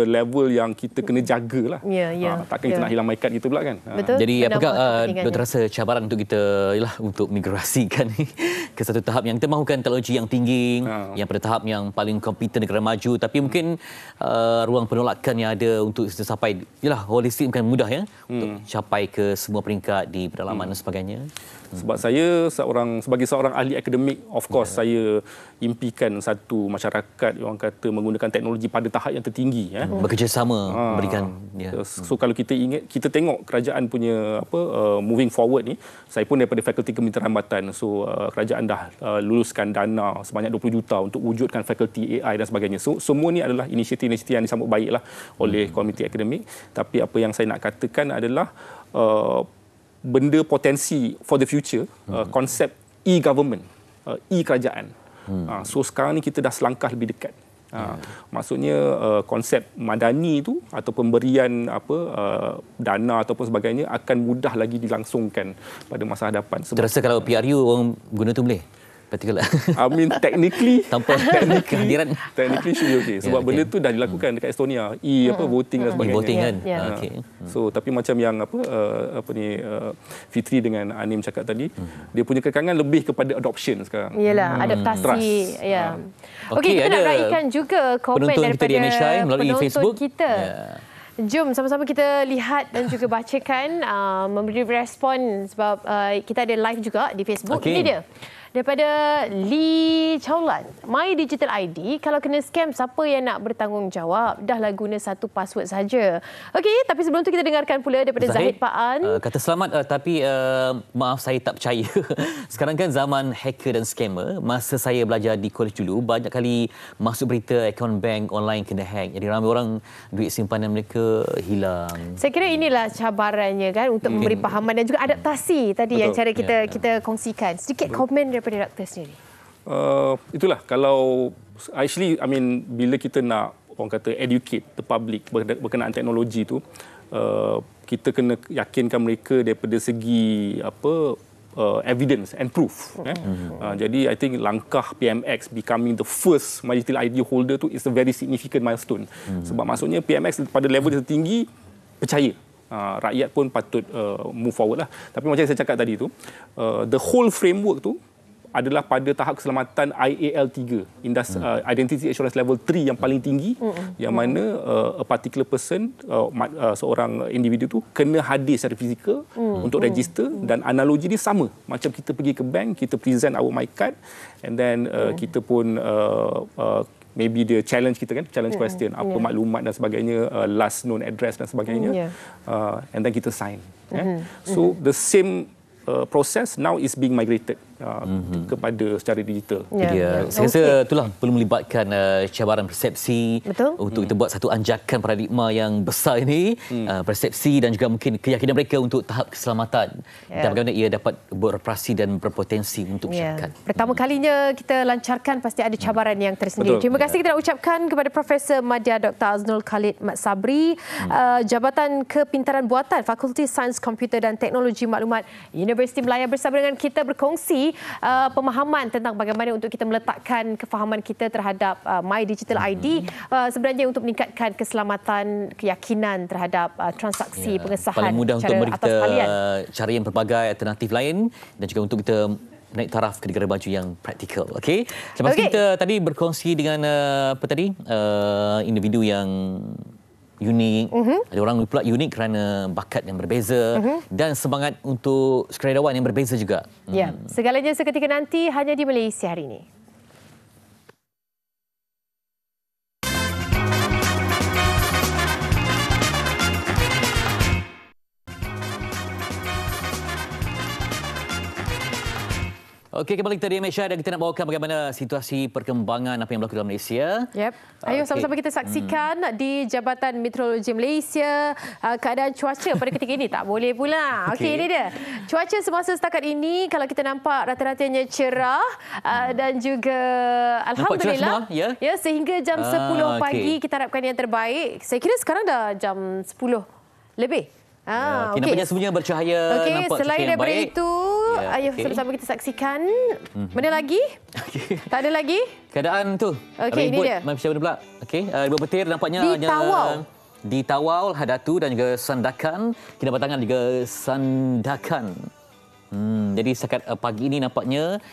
level yang kita kena jagalah. Takkan kita nak hilang MyCard kita pula kan. Betul. Jadi apakah Dr. rasa cabaran untuk kita untuk migrasikan ke satu tahap yang kita mahukan teknologi yang tinggi, yang pada tahap yang paling komputer negara maju, tapi mungkin ruang penolakan yang ada untuk kita sampai holistik bukan mudah ya untuk capai ke semua peringkat di pedalaman dan sebagainya. Sebab saya sebagai seorang ahli akademik, of course saya impikan satu masyarakat yang orang kata menggunakan teknologi pada tahap yang tertinggi bekerjasama memberikan So kalau kita tengok kerajaan punya moving forward ni, saya pun daripada Fakulti Kepimpinan Hambatan. So kerajaan dah luluskan dana sebanyak 20 juta untuk wujudkan fakulti AI dan sebagainya. So semua ni adalah inisiatif-inisiatif yang disambut baiklah oleh komiti akademik. Tapi apa yang saya nak katakan adalah benda potensi for the future, konsep e-government, e-kerajaan. So sekarang ni kita dah selangkah lebih dekat. Maksudnya konsep madani itu atau pemberian dana ataupun sebagainya akan mudah lagi dilangsungkan pada masa hadapan. Terasa kalau PRU orang guna tu boleh? Particular. I mean technically tanpa kehadiran technically should be okay. Sebab benda tu dah dilakukan dekat Estonia, voting dan sebagainya. Voting kan. Okay. So tapi macam yang Fitri dengan Anim cakap tadi, dia punya kekangan lebih kepada adoption sekarang. Yalah, adaptasi. Ya. Okey, kita nak raikan juga komen daripada melalui penonton Facebook kita. Jom sama-sama kita lihat dan juga bacakan, memberi respon sebab kita ada live juga di Facebook. Ini dia. Daripada Lee Chaulan, My Digital ID, kalau kena scam, siapa yang nak bertanggungjawab? Dahlah guna satu password saja. Okey, tapi sebelum tu kita dengarkan pula daripada Zahid Paan. Kata selamat, tapi maaf saya tak percaya. Sekarang kan zaman hacker dan scammer. Masa saya belajar di kolej dulu, banyak kali masuk berita akaun bank online kena hack. Jadi ramai orang duit simpanan mereka hilang. Saya kira inilah cabarannya kan, untuk memberi pahaman dan juga adaptasi tadi. Betul. Yang cara kita kongsikan. Sedikit komen daripada doktor sendiri. Itulah, kalau bila kita nak orang kata educate the public berkenaan teknologi tu, kita kena yakinkan mereka daripada segi evidence and proof. Jadi I think langkah PMX becoming the first My Digital ID holder tu is a very significant milestone. Sebab maksudnya PMX pada level tertinggi percaya. Rakyat pun patut move forward lah. Tapi macam saya cakap tadi tu, the whole framework tu adalah pada tahap keselamatan IAL3, Identity Assurance Level 3 yang paling tinggi, yang mana a particular person, seorang individu tu kena hadir secara fizikal untuk register, dan analogi dia sama macam kita pergi ke bank, kita present our my card, and then kita pun maybe dia challenge kita kan, challenge question, apa maklumat dan sebagainya, last known address dan sebagainya, and then kita sign. So the same proses now is being migrated kepada secara digital. Saya rasa itulah perlu melibatkan cabaran persepsi. Betul. Untuk kita buat satu anjakan paradigma yang besar ini, persepsi dan juga mungkin keyakinan mereka untuk tahap keselamatan dan bagaimana ia dapat beroperasi dan berpotensi untuk masyarakat. Pertama kalinya kita lancarkan, pasti ada cabaran yang tersendiri. Terima kasih kita nak ucapkan kepada Profesor Madya Dr. Aznul Khalid Mat Sabri, Jabatan Kepintaran Buatan, Fakulti Sains Komputer dan Teknologi Maklumat, Universiti Melaya, bersama dengan kita berkongsi pemahaman tentang bagaimana untuk kita meletakkan kefahaman kita terhadap My Digital ID, sebenarnya untuk meningkatkan keselamatan, keyakinan terhadap transaksi pengesahan paling mudah untuk memberi kita cara yang pelbagai, alternatif lain, dan juga untuk kita naik taraf ke negara maju yang praktikal. Okey. Lepas kita tadi berkongsi dengan individu yang unik. Ada orang pula unik kerana bakat yang berbeza dan semangat untuk sukarelawan yang berbeza juga. Ya, segalanya seketika nanti hanya di Malaysia hari ini. Okey, kembali kita di Malaysia dan kita nak bawakan bagaimana situasi perkembangan apa yang berlaku dalam Malaysia. Ayo sama-sama kita saksikan di Jabatan Meteorologi Malaysia keadaan cuaca pada ketika ini. Tak boleh pula. Okey, ini dia. Cuaca semasa setakat ini, kalau kita nampak rata-ratanya cerah dan juga alhamdulillah sehingga jam 10 pagi kita harapkan yang terbaik. Saya kira sekarang dah jam 10 lebih. Nampaknya semuanya bercahaya, nampak selain daripada itu, ayo sama-sama kita saksikan. Mana lagi? Tak ada lagi? Keadaan tu. Ini dia. Macam mana pula? Ribut petir nampaknya di Tawau, Hadatu dan juga Sandakan. Kita bertangan juga Sandakan. Jadi setakat pagi ini nampaknya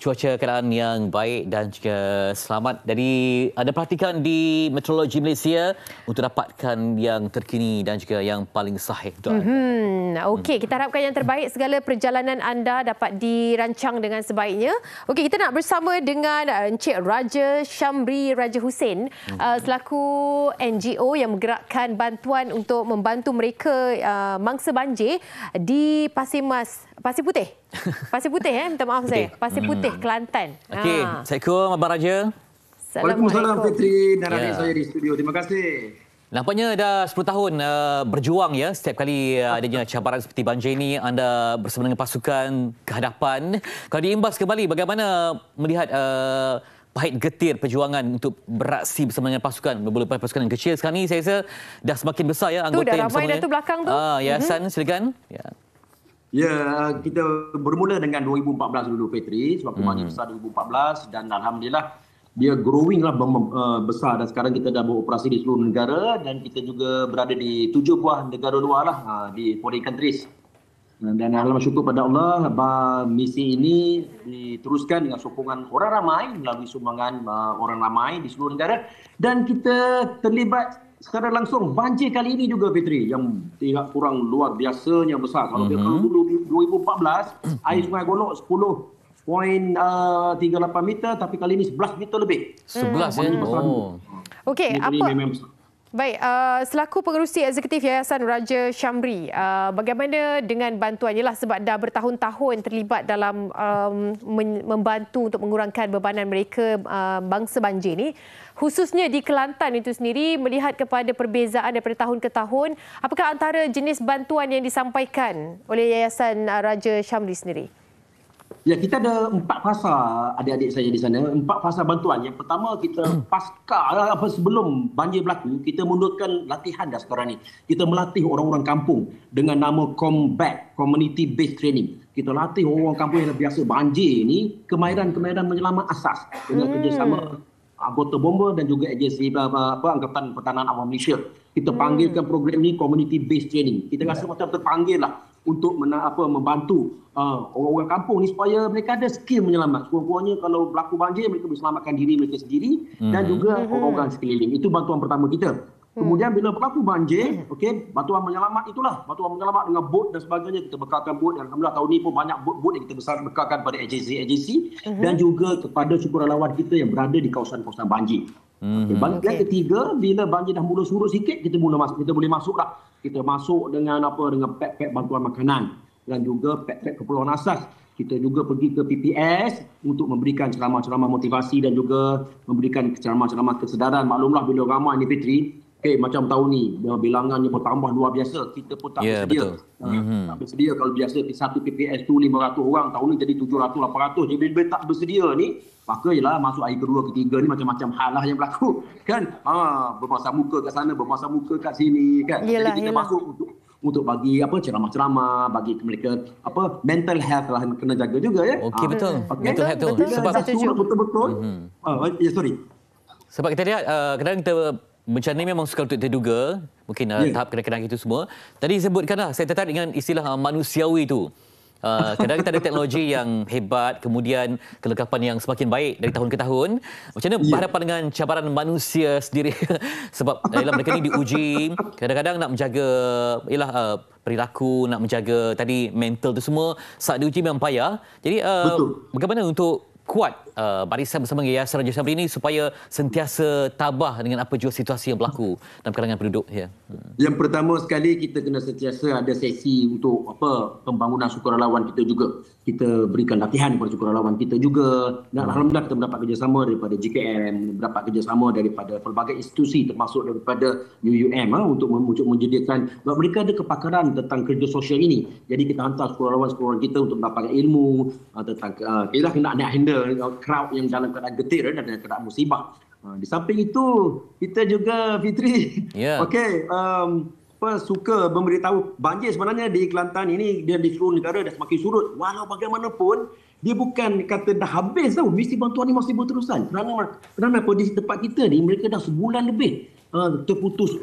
cuaca keadaan yang baik dan juga selamat. Jadi ada perhatikan di Meteorologi Malaysia untuk dapatkan yang terkini dan juga yang paling sahih. Okey, kita harapkan yang terbaik, segala perjalanan anda dapat dirancang dengan sebaiknya. Okey, kita nak bersama dengan Encik Raja Syamri Raja Hussein selaku NGO yang menggerakkan bantuan untuk membantu mereka mangsa banjir di Pasir Putih, minta maaf saya. Pasir Putih, Kelantan. Assalamualaikum Abang Raja. Waalaikumsalam Fitri dan adik saya di studio. Terima kasih. Nampaknya dah 10 tahun berjuang ya. Setiap kali adanya cabaran seperti banjir ini, anda bersama dengan pasukan ke hadapan. Kalau diimbas kembali, bagaimana melihat pahit getir perjuangan untuk beraksi bersama dengan pasukan? Bermula pasukan yang kecil sekarang ni saya rasa dah semakin besar ya anggota dah yang ramai bersama. dah tu belakang tu. Yayasan silakan. Ya. Ya, kita bermula dengan 2014 dulu Petri, sebab banjir besar 2014 dan alhamdulillah dia growing lah besar dan sekarang kita dah beroperasi di seluruh negara dan kita juga berada di 7 buah negara luar lah di foreign countries. Dan alhamdulillah syukur pada Allah, misi ini diteruskan dengan sokongan orang ramai melalui sumbangan orang ramai di seluruh negara dan kita terlibat secara langsung banjir kali ini juga Fitri yang tidak kurang luar biasanya besar. Kalau dulu 2014 air Sungai Golok 10.38 meter tapi kali ini 11 meter lebih. 11 ya. Oh. Okey, baik, selaku pengerusi eksekutif Yayasan Raja Shamri, bagaimana dengan bantuan? Yalah, sebab dah bertahun-tahun terlibat dalam membantu untuk mengurangkan bebanan mereka bangsa banjir ni, khususnya di Kelantan itu sendiri, melihat kepada perbezaan daripada tahun ke tahun, apakah antara jenis bantuan yang disampaikan oleh Yayasan Raja Shamri sendiri? Ya, kita ada 4 fasa adik-adik saya di sana. 4 fasa bantuan. Yang pertama, kita sebelum banjir berlaku, kita mulakan latihan dah sekarang ni. Kita melatih orang-orang kampung dengan nama COMBAT, Community Based Training. Kita latih orang-orang kampung yang biasa banjir ni, kemahiran-kemahiran menyelamat asas dengan kerjasama anggota bomba dan juga agensi Angkatan Pertahanan Awam Malaysia. Kita panggilkan program ni Community Based Training. Kita rasa macam terpanggil lah untuk membantu orang-orang kampung ni supaya mereka ada skill menyelamat. Sekurang-kurangnya kalau berlaku banjir, mereka boleh selamatkan diri mereka sendiri dan juga orang-orang sekeliling. Itu bantuan pertama kita. Kemudian bila berlaku banjir, bantuan menyelamat itulah. Bantuan menyelamat dengan bot dan sebagainya. Kita bekalkan bot. Dan alhamdulillah tahun ini pun banyak bot yang kita bekalkan pada agensi dan juga kepada sukarelawan kita yang berada di kawasan-kawasan banjir. Yang ketiga, bila banjir dah mula surut sikit, kita boleh masuklah. Kita masuk dengan pack-pack bantuan makanan dan juga pack-pack keperluan asas. Kita juga pergi ke PPS untuk memberikan ceramah-ceramah motivasi dan juga memberikan ceramah-ceramah kesedaran. Maklumlah bila ramai ni Fitri, macam tahun ni bilangannya bertambah luar biasa. Kita pun tak bersedia. Tak bersedia kalau biasa satu PPS tu 500 orang, tahun ni jadi 700 800. Jadi bila tak bersedia ni, maka ialah masuk hari kedua ketiga ni macam-macam hal lah yang berlaku kan. Bermasam muka kat sana, bermasam muka kat sini kan. Jadi kita masuk untuk bagi ceramah-ceramah, bagi mereka mental health lah kena jaga juga ya. Okey, betul. Mental health tu. Sebab surut betul-betul. Sorry. Sebab kita lihat kadang-kadang kita bencana ni memang suka untuk terduga, mungkin tahap kadang-kadang itu semua. Tadi sebutkanlah, saya tertarik dengan istilah manusiawi itu. Kadang kita ada teknologi yang hebat, kemudian kelengkapan yang semakin baik dari tahun ke tahun. Macam mana berhadapan dengan cabaran manusia sendiri? Sebab mereka ni diuji, kadang-kadang nak menjaga perilaku, nak menjaga tadi mental tu semua, saat diuji memang payah. Jadi bagaimana untuk kuat barisan bersama Yayasan Raja Shamri ini supaya sentiasa tabah dengan apa jua situasi yang berlaku dalam kalangan penduduk? Yang pertama sekali, kita kena sentiasa ada sesi untuk pembangunan sukarelawan kita juga. Kita berikan latihan kepada sukarelawan kita juga. Dan alhamdulillah kita mendapat kerjasama daripada JKM, mendapat kerjasama daripada pelbagai institusi termasuk daripada UUM untuk menyediakan. Mereka ada kepakaran tentang kerja sosial ini. Jadi kita hantar sukarelawan-sukarelawan kita untuk mendapatkan ilmu tentang kita nak handle crowd yang dalam keadaan getir dan dalam keadaan musibah. Di samping itu, kita juga Fitri, suka memberitahu banjir sebenarnya di Kelantan ini dia di seluruh negara dah semakin surut. Walau bagaimanapun, dia bukan kata dah habis tau. Mesti bantuan ni masih berterusan. Kerana di tempat kita ni, mereka dah sebulan lebih terputus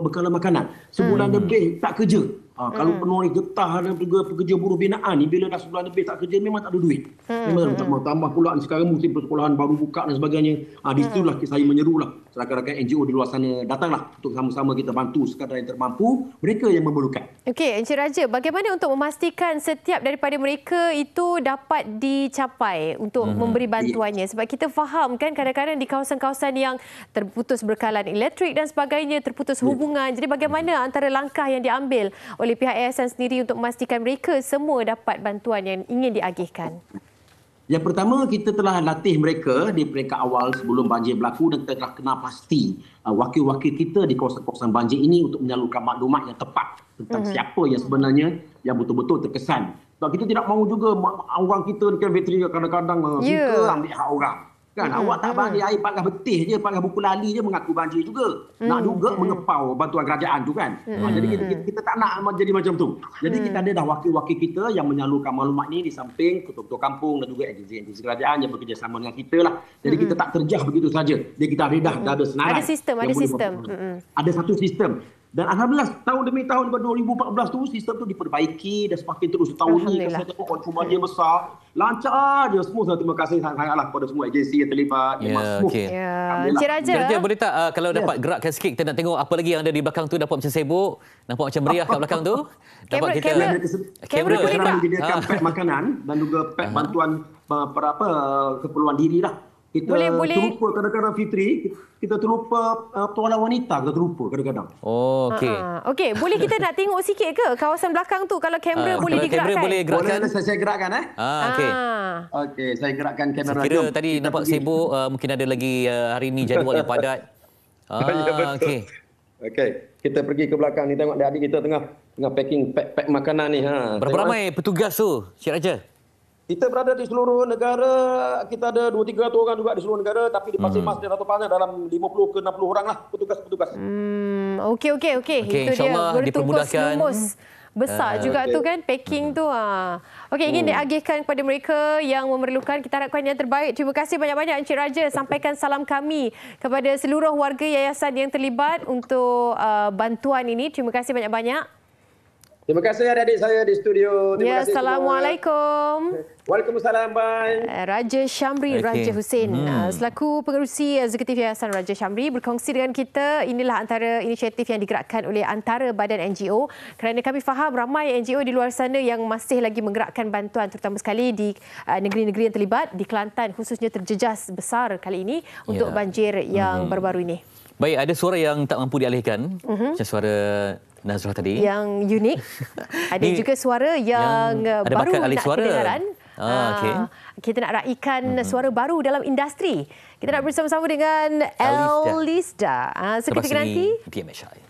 bekalan makanan. Sebulan lebih tak kerja. Kalau penulis getah dan juga pekerja buruh binaan ni, bila dah sebulan lebih tak kerja, memang tak ada duit. Memang tambah pula sekarang musim persekolahan baru buka dan sebagainya. Di situlah saya menyerulah rakan-rakan NGO di luar sana, datanglah untuk sama-sama kita bantu sekadar yang termampu, mereka yang memerlukan. Okey, Encik Raja, bagaimana untuk memastikan setiap daripada mereka itu dapat dicapai untuk memberi bantuannya? Sebab kita faham kan kadang-kadang di kawasan-kawasan yang terputus berkalan elektrik dan sebagainya, terputus hubungan. Jadi bagaimana antara langkah yang diambil oleh pihak yayasan sendiri untuk memastikan mereka semua dapat bantuan yang ingin diagihkan? Yang pertama, kita telah latih mereka di peringkat awal sebelum banjir berlaku dan telah kenal pasti wakil-wakil kita di kawasan-kawasan banjir ini untuk menyalurkan maklumat yang tepat tentang siapa yang sebenarnya yang betul-betul terkesan. Sebab kita tidak mahu juga orang kita dekat veteran kadang-kadang suka ambil hak orang. Kan awak tak bagi air pakai betih je, pakai buku lali je mengaku banjir juga. Nak juga mengepau bantuan kerajaan tu kan. Jadi kita tak nak jadi macam tu. Jadi kita ada dah wakil-wakil kita yang menyalurkan maklumat ni di samping ketua-ketua kampung dan juga agensi-agensi kerajaan yang bekerjasama dengan kita lah. Jadi kita tak terjah begitu saja. Jadi kita dah ada senarai. Ada sistem, Ada satu sistem. Dan alhamdulillah tahun demi tahun 2014 tu sistem tu diperbaiki dan semakin terus tahun ni saya tengok konsumen dia besar, lancar je semua. Terima kasih sangat-sangatlah kepada semua agensi yang terlibat. Encik Raja, boleh tak kalau dapat gerakkan sikit, kita nak tengok apa lagi yang ada di belakang tu, dapat macam sibuk, nampak macam meriah kat belakang tu. Dapat kamera boleh tak menyediakan pack makanan dan juga pack bantuan keperluan diri lah. Kita terlupa kadang-kadang Fitri, kita terlupa tuan wanita, kita terlupa kadang-kadang. Okey, boleh kita nak tengok sikit ke kawasan belakang tu kalau kamera boleh digerakkan? Kamera boleh gerakkan. Boleh saya gerakkan Okey, saya gerakkan kamera. Saya kira tadi nampak sibuk, mungkin ada lagi hari ni jadual yang padat. Okey, kita pergi ke belakang ni, tengok adik-adik kita tengah packing pack makanan ni. Berapa ramai petugas tu, Cik Raja? Kita berada di seluruh negara, kita ada 200-300 orang juga di seluruh negara, tapi di masing-masing satu pasar dalam 50 ke 60 orang lah petugas-petugas. Okey. Itu dia, bertukus lumus. Besar juga tu kan, packing tu. Okey, ingin diagihkan kepada mereka yang memerlukan. Kita harapkan yang terbaik. Terima kasih banyak-banyak Encik Raja. Sampaikan salam kami kepada seluruh warga yayasan yang terlibat untuk bantuan ini. Terima kasih banyak-banyak. Terima kasih adik-adik saya di studio. Terima kasih. Assalamualaikum. Waalaikumsalam. Bye. Raja Syamri Raja Hussein selaku pengerusi eksekutif Yayasan Raja Syamri berkongsi dengan kita. Inilah antara inisiatif yang digerakkan oleh antara badan NGO, kerana kami faham ramai NGO di luar sana yang masih lagi menggerakkan bantuan, terutama sekali di negeri-negeri yang terlibat. Di Kelantan khususnya terjejas besar kali ini untuk banjir yang baru-baru ini. Baik, ada suara yang tak mampu dialihkan, macam suara Nazrah tadi. Yang unik. Ada juga suara yang baru nak kedengaran. Kita nak raikan suara baru dalam industri. Kita nak bersama-sama dengan Elisda. Seketika nanti. PMHI.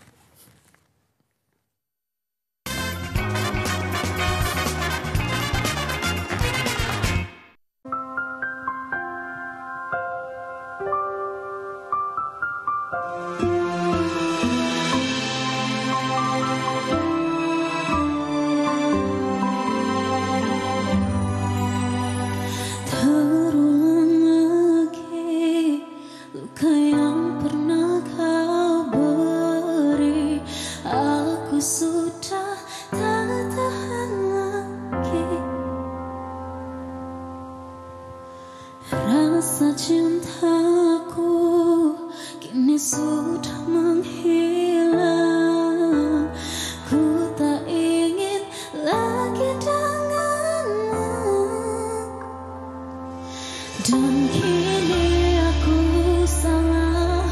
Rasa cintaku kini sudah menghilang. Ku tak ingin lagi denganmu. Dan kini aku salah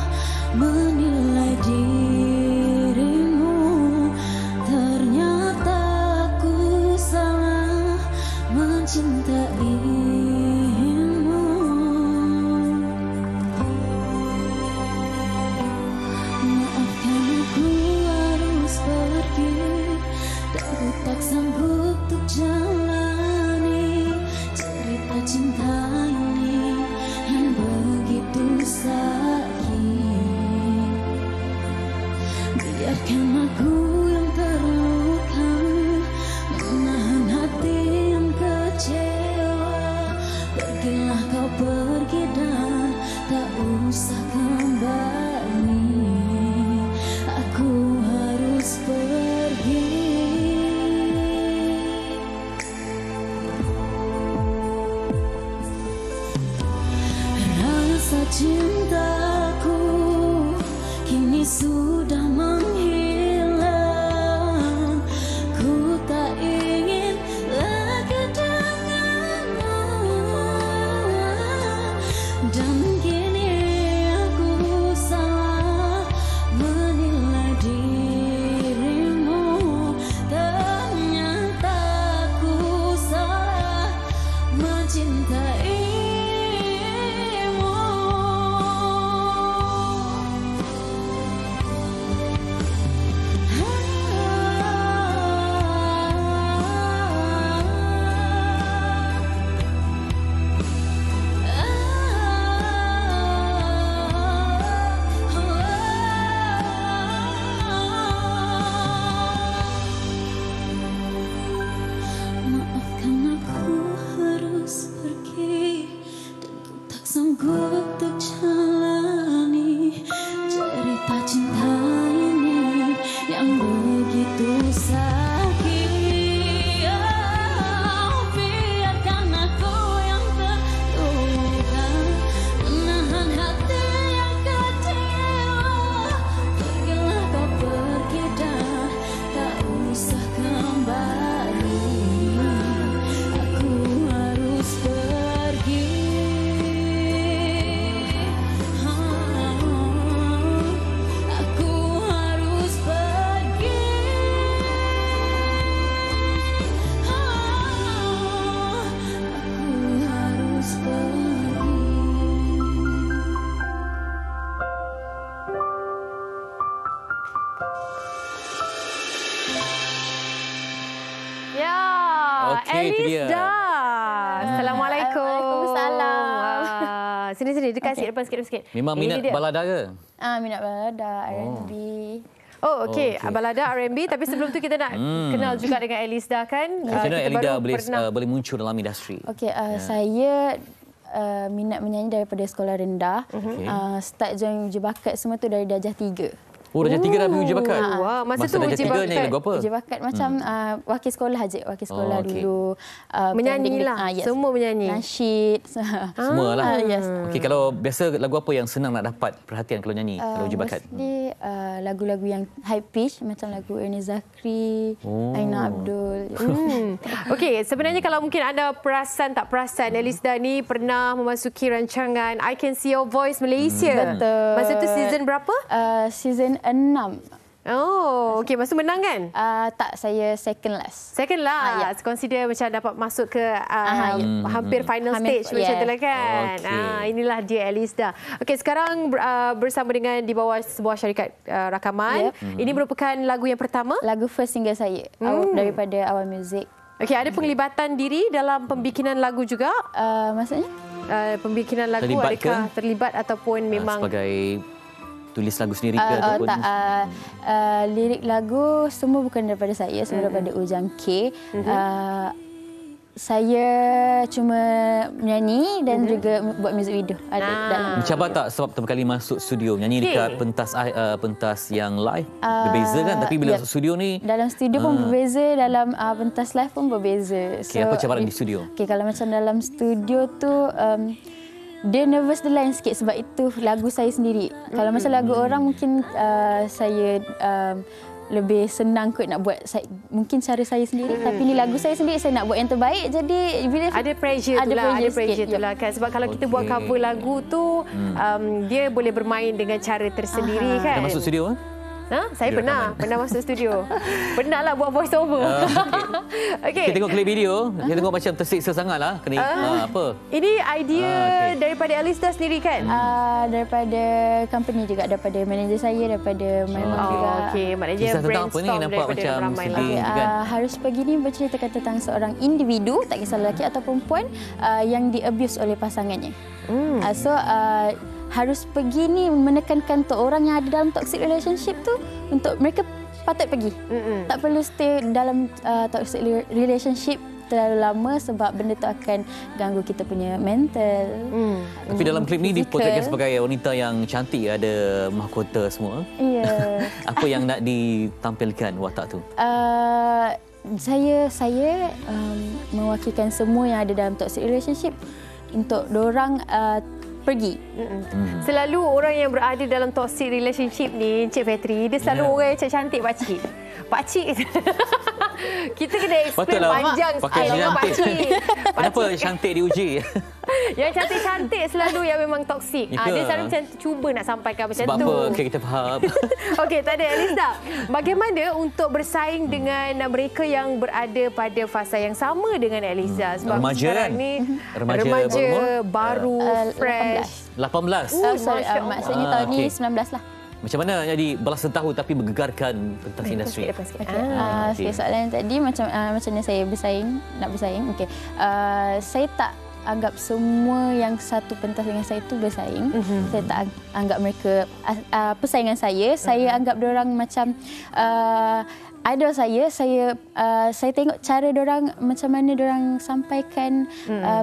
menilai dirimu. Ternyata aku salah mencintaimu. Tak sanggup untuk jalani cerita cinta ini yang begitu sakit. Biarkan aku yang terluka menahan hati yang kecewa. Pergilah kau pergi dan tak usah kembali. Aku harus pergi. Cintaku kini sudah menghilang. Ku tak ingin lagi denganmu. Dan kini aku salah menilai dirimu. Ternyata aku salah mencintai. itu dia. Elizda. Assalamualaikum. Waalaikumsalam. Sini dekat sikit sikit. Memang minat balada ke? Minat balada, R&B. Oh, okey. Balada R&B, tapi sebelum tu kita nak kenal juga dengan Elizda kan. Macam mana Elizda pernah boleh muncul dalam industri? Okey, saya minat menyanyi daripada sekolah rendah. Start join uji bakat semua tu dari darjah 3. Oh, darjah 3 dah uji bakat? Wah, masa tu darjah uji 3 bakat. nyanyi lagu apa? Uji bakat macam wakil sekolah je. Wakil sekolah dulu. Menyanyi lah. Yes. Semua menyanyi. Nasyid. Semua lah. Yes. Okey, kalau biasa lagu apa yang senang nak dapat perhatian kalau nyanyi, kalau uji bakat? Mostly lagu-lagu yang high pitch macam lagu Ernie Zakri, Aina Abdul. Okey, sebenarnya kalau mungkin anda tak perasan Elizda ni pernah memasuki rancangan I Can See Your Voice Malaysia. Betul. Masa tu season berapa? Season 6. Oh, okey. Masa menang kan? Tak, saya second last. Second last. Consider macam dapat masuk ke hampir final stage macam tu lah kan. Inilah dia Elizda. Okey, sekarang bersama dengan di bawah sebuah syarikat rakaman. Ini merupakan lagu yang pertama? Lagu first single saya daripada Awal Music. Okey, ada penglibatan diri dalam pembikinan lagu juga? Maksudnya? Pembikinan lagu Terlibat adakah terlibat ataupun memang sebagai tulis lagu sendiri ke ataupun tak, lirik lagu semua bukan daripada saya, semua daripada Ujang K. Saya cuma menyanyi dan juga buat music video. Ada dalam. mencabar tak sebab pertama kali masuk studio nyanyi dekat pentas yang live berbeza kan, tapi bila masuk studio ni dalam studio pun berbeza, dalam pentas live pun berbeza. Okay, apa cabaran di studio? Okay, kalau macam dalam studio tu dia nervous the line sikit sebab itu lagu saya sendiri. Kalau macam lagu orang mungkin saya lebih senang kot nak buat mungkin cara saya sendiri, tapi ni lagu saya sendiri, saya nak buat yang terbaik, jadi bila ada pressure tu lah kan, sebab kalau kita buat cover lagu tu dia boleh bermain dengan cara tersendiri kan. Dah masuk studio Saya pernah masuk studio. Pernah lah buat voice over. Kita tengok klip video, kita tengok macam tersiksa sangatlah. Kena apa? Ini idea daripada Elizda sendiri kan? Daripada company juga, daripada manager saya, daripada my mom juga. Okey, maknanya tentang apa ni nampak macam sedih kan? Harus Pergi ni berceritakan tentang seorang individu, tak kisah lelaki atau perempuan, yang di-abuse oleh pasangannya. Harus Pergi ni menekankan untuk orang yang ada dalam toxic relationship tu, untuk mereka patut pergi. Tak perlu stay dalam toxic relationship terlalu lama sebab benda tu akan ganggu kita punya mental. Tapi dalam klip ni dipotretkan sebagai wanita yang cantik, ada mahkota semua. Ya. Apa yang nak ditampilkan watak tu? Saya mewakilkan semua yang ada dalam toxic relationship untuk dorang pergi. Selalu orang yang berada dalam toxic relationship ni, Cik Fetri, dia selalu orang yang cantik pakcik. Pakcik. Kita kena explain panjang sikit pakcik. Kenapa cantik diuji? Yang cantik-cantik selalu yang memang toksik. Dia selalu macam cuba nak sampaikan macam sebab tu. Sebab apa? Okay, kita faham. Okey, tak ada. Elizda, bagaimana untuk bersaing dengan mereka yang berada pada fasa yang sama dengan Elizda? Sebab remaja sekarang kan? ni Remaja baru, fresh. 18. Maksudnya tahun ni 19 lah. Macam mana jadi belasan tahun tapi bergegarkan pentas industri? Okay, soalan tadi macam mana saya nak bersaing. Okay. Saya tak anggap semua yang satu pentas dengan saya tu bersaing. Saya tak anggap mereka persaingan saya. Saya anggap diorang macam idol saya tengok cara diorang, macam mana diorang sampaikan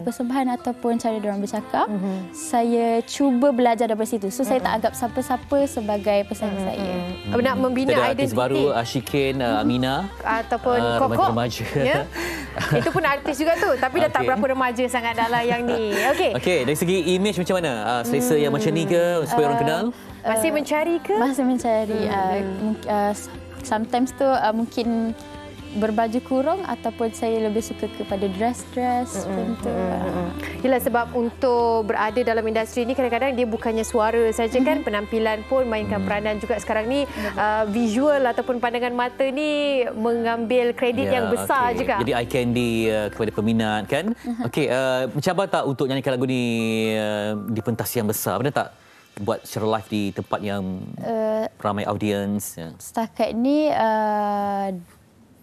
persembahan ataupun cara diorang bercakap. Saya cuba belajar daripada situ. So saya tak anggap siapa-siapa sebagai pesaing saya. Nak membina identiti. Artis baru Ashikin, Amina ataupun Koko. Remaja. Ya? Itu pun artis juga tu, tapi dah tak berapa remaja sangat dalam yang ni. Okey, dari segi image macam mana? Selesa yang macam ni ke supaya orang kenal? Masih mencari ke? Masih mencari. Sometimes tu mungkin berbaju kurung ataupun saya lebih suka kepada dress macam tu. Yalah, sebab untuk berada dalam industri ni kadang-kadang dia bukannya suara saja kan, penampilan pun mainkan peranan juga sekarang ni. Visual ataupun pandangan mata ni mengambil kredit yang besar juga. Jadi eye candy kepada peminat kan. Okey, mencabar tak untuk nyanyikan lagu ni di pentas yang besar? Pernah tak buat secara live di tempat yang ramai audiens? Setakat ni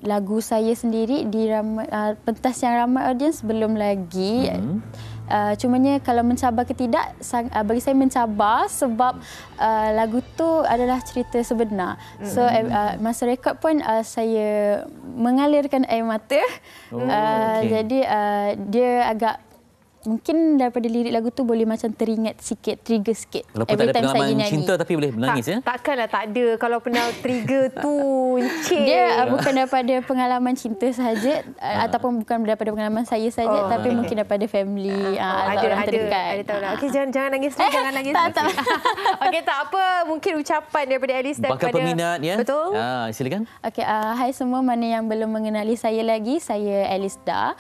lagu saya sendiri di pentas yang ramai audiens belum lagi. Cumanya kalau mencabar ke tidak, bagi saya mencabar sebab lagu tu adalah cerita sebenar. So masa rekod pun saya mengalirkan air mata. Jadi dia agak mungkin daripada lirik lagu tu boleh macam teringat sikit, trigger sikit. Walaupun tak ada pengalaman cinta tapi boleh menangis ya? Takkanlah tak ada kalau pernah trigger tu. Dia bukan daripada pengalaman cinta sahaja ataupun bukan daripada pengalaman saya saja tapi mungkin daripada family orang terdekat. Okey, jangan nangis lagi, jangan nangis. Tak. Okey, tak apa, mungkin ucapan daripada Alice Bakal peminat ya. Betul. Silakan. Okey, hai semua mana yang belum mengenali saya lagi, saya Alice Da.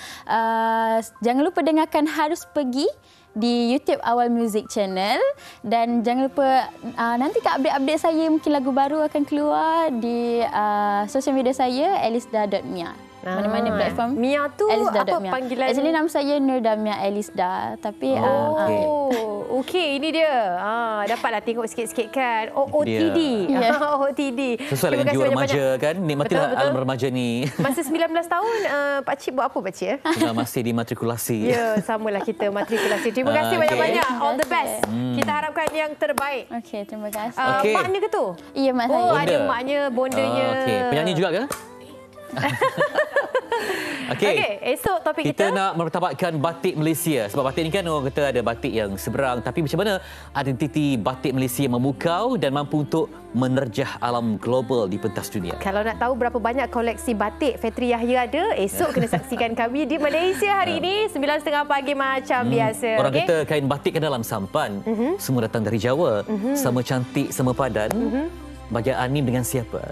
Jangan lupa dengarkan Harus Pergi di YouTube Awal Music Channel dan jangan lupa nanti update-update saya, mungkin lagu baru akan keluar di sosial media saya alisda.mia. Mana-mana platform. Mia tu apa panggilan? Actually nama saya Nur Damia Alisda tapi okey, ini dia. Dapatlah tengok sikit-sikit kan. OOTD. OOTD. Sesuai dengan jiwa remaja kan. Nikmatilah alam remaja ni. Masa 19 tahun Pak Cik buat apa Pak Cik? Masih dimatrikulasi. Ya, samalah kita matrikulasi. Terima kasih banyak-banyak. All the best. Kita harapkan yang terbaik. Okey, terima kasih. Maknya ke tu? Ya, mak saya. Ada maknya, bondanya. Okey, penyanyi juga ke? Okey, esok topik kita nak mertabatkan batik Malaysia. Sebab batik ni kan orang kata ada batik yang seberang, tapi macam mana identiti batik Malaysia memukau dan mampu untuk menerjah alam global di pentas dunia. Kalau nak tahu berapa banyak koleksi batik Fetri Yahya ada, esok kena saksikan kami di Malaysia hari ini 9.30 pagi macam biasa. Orang kata kain batik kan dalam sampan. Semua datang dari Jawa. Sama cantik, sama padan. Bagian Anim dengan siapa?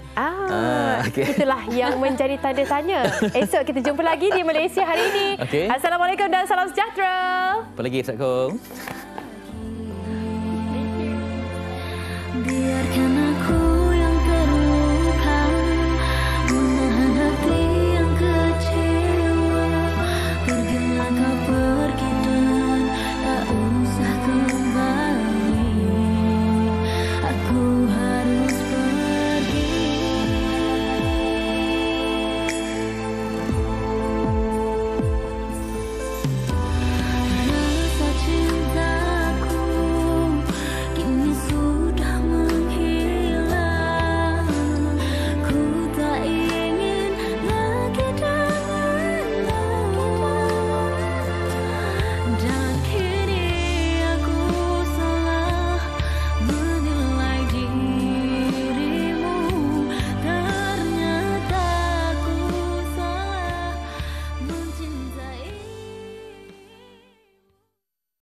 Itulah yang menjadi tanda tanya. Esok kita jumpa lagi di Malaysia hari ini. Assalamualaikum dan salam sejahtera. Apa lagi, Assalamualaikum.